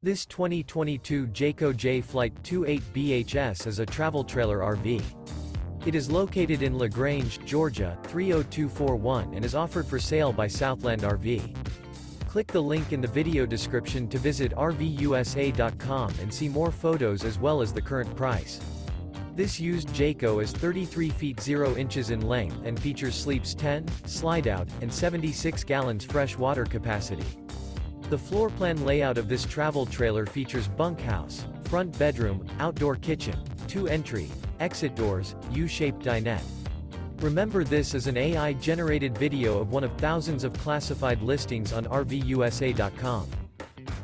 This 2022 Jayco Jay Flight 28 BHS is a travel trailer RV. It is located in LaGrange, Georgia, 30241 and is offered for sale by Southland RV. Click the link in the video description to visit RVUSA.com and see more photos as well as the current price. This used Jayco is 33 feet 0 inches in length and features sleeps 10, Slideout, and 76 gallons fresh water capacity. The floor plan layout of this travel trailer features bunkhouse, front bedroom, outdoor kitchen, 2 entry, exit doors, U-shaped dinette. Remember, this is an AI-generated video of one of thousands of classified listings on RVUSA.com.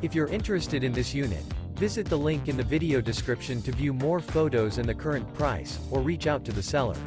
If you're interested in this unit, visit the link in the video description to view more photos and the current price, or reach out to the seller.